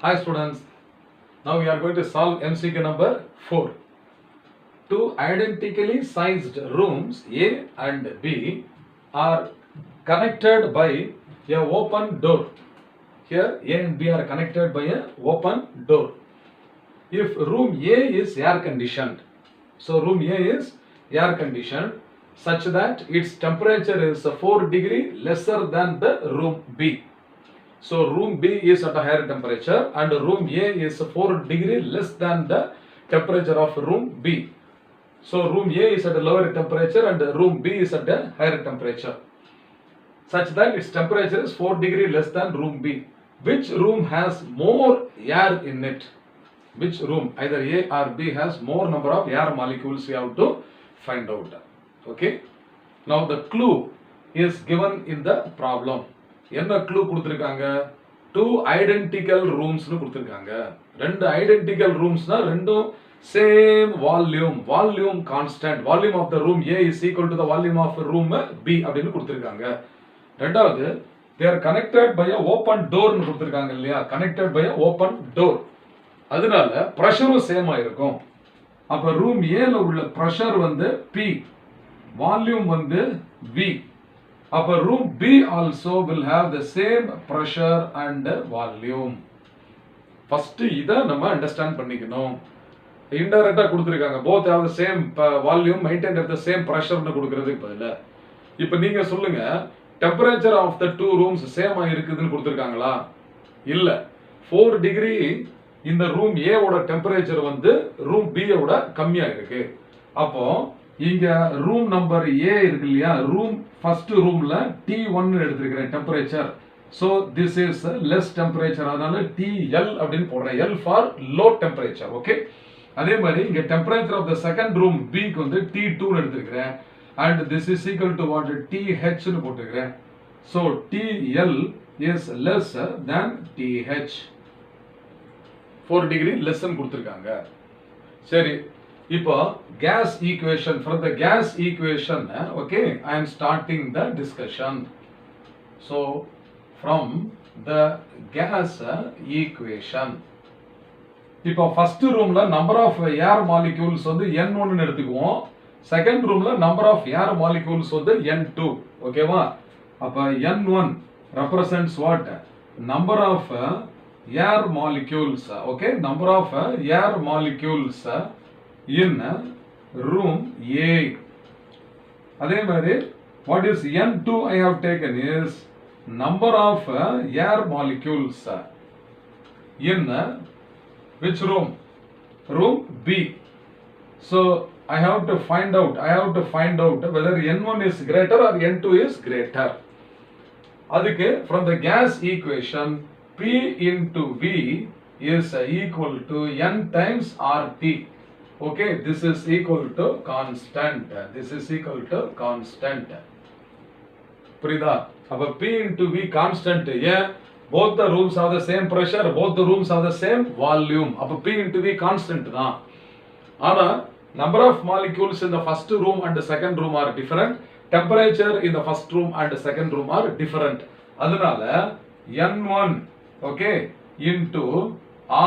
Hi students, now we are going to solve MCQ number 4. Two identically sized rooms A and B are connected by a open door. Here A and B are connected by a open door. If room A is air conditioned, so room A is air conditioned such that its temperature is 4 degree lesser than the room B. So room B is at a higher temperature and room A is 4 degree less than the temperature of room B. So room A is at a lower temperature and room B is at a higher temperature, such that its temperature is 4 degree less than room B. Which room has more air in it? Which room, either A or B, has more number of air molecules? We have to find out. Okay. Now the clue is given in the problem. என்ன clue கொடுத்திருக்காங்க? Two identical rooms னு கொடுத்திருக்காங்க. ரெண்டு identical rooms-னா ரெண்டும் same volume, volume constant, volume of the room A is equal to the volume of room B அப்படினு கொடுத்திருக்காங்க. ரெண்டாவது they are connected by a open door னு கொடுத்திருக்காங்க இல்லையா? Connected by a open door. அதனால பிரஷரும் சேமா இருக்கும். அப்ப ரூம் A ல உள்ள பிரஷர் வந்து P, வால்யூம் வந்து V. அப்ப room B also will have the same pressure and volume. First இத நம்ம understand பண்ணிக்கணும். இன்டைரக்ட்டா கொடுத்திருக்காங்க both have the same volume maintained at the same pressure னு கொடுக்கிறதுக்கு பதிலா இப்போ நீங்க சொல்லுங்க temperature of the two rooms சேமா இருக்குதுன்னு கொடுத்திருக்காங்களா? இல்ல. 4 டிகிரி இந்த ரூம் A ஓட டெம்பரேச்சர் வந்து ரூம் B ஓட கம்மியா இருக்கு. அப்போ இங்க ரூம் நம்பர் A இருக்கு இல்லையா? ரூம் ஃபர்ஸ்ட் ரூம்ல T1 எடுத்துக்கிறேன் temperature. So this is less temperature, அதனால TL அப்படினு போடுறேன். L for low temperature. Okay. அதே மாதிரி இங்க temperature of the second room B க்கு வந்து T2 னு எடுத்துக்கிறேன். And this is equal to what? TH னு போட்டுக்கிறேன். So TL is less than TH. 4 degree less னு கொடுத்திருக்காங்க. சரி. இப்போ gas equation, from the gas equation, okay, I am starting the discussion. So from the gas equation, இப்போ first roomல number of air molecules வந்து N1 னு எடுத்துக்குவோம். second roomல number of air molecules வந்து N2. ஓகேவா? அப்ப N1 represents what? Number of air molecules. Okay, number of air molecules in room A. அதே மாதிரி what is N2 I have taken is number of air molecules in which room? Room B. So I have to find out whether N1 is greater or N2 is greater. அதுக்கு from the gas equation P into V is equal to N times RT. Okay, this is equal to constant. This is equal to constant. புரியுதா? அப்ப P into V constant. Yeah, both the rooms have the same pressure, both the rooms have the same volume. அப்ப P into V constant தான். ஆனா number of molecules in the first room and the second room are different. Temperature in the first room and the second room are different. அதனால N1, okay, into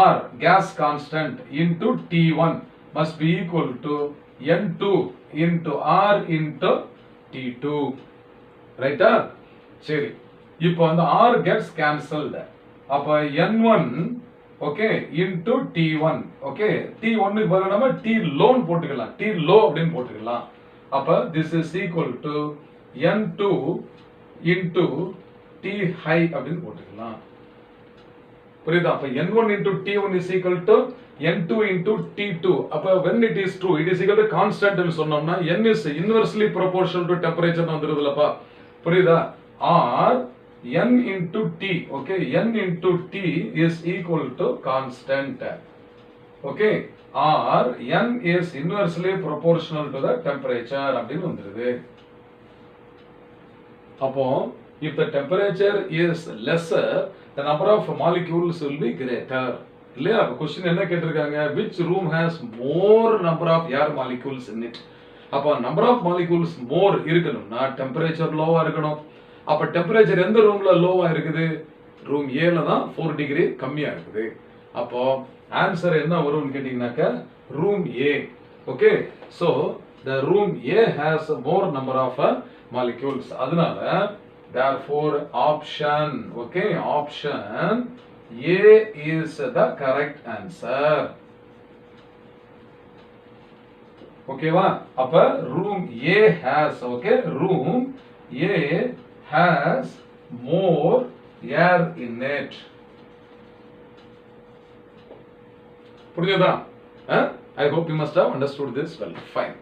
R, gas constant, into T1 must be equal to N2 into R into T2. Right? சரி. இப்போ அந்த R gets cancelled. அப்ப N1, okay, into T1. Okay, T1 க்கு பதிலா நம்ம T low னு போட்டுக்கலாம். T low அப்படினு போட்டுக்கலாம். அப்ப this is equal to N2 into T high அப்படினு போட்டுக்கலாம். புரியுதா? அப்ப N1 into T1 is equal to N2 into T2. அப்ப when it is true, it is equal to constant னு சொன்னோம்னா N is inversely proportional to temperature னு வந்துருதுலப்பா. புரியுதா? R N into T, okay, N into T is equal to constant. Okay, R N is inversely proportional to the temperature அப்படினு வந்துருது. அப்போ if the temperature is lesser, the number of molecules will be greater. இல்லையா? அப்ப question என்ன கேட்டிருக்காங்க? Which room has more number of air molecules in it? அப்ப number of molecules more இருக்கணும்னா temperature லோவா இருக்கணும். அப்ப temperature எந்த ரூம்ல லோவா இருக்குது? ரூம் ஏல தான் 4 டிகிரி கம்மியா இருக்குது. அப்போ ஆன்சர் என்ன வரும்னு கேட்டீங்கன்னாக்க room A. Okay, so the room A has more number of molecules. அதனால therefore option, okay, option A is the correct answer. ஓகேவா? அப்ப room A has, okay, room A has more air in it. புரியுதா? I hope you must have understood this well. Fine.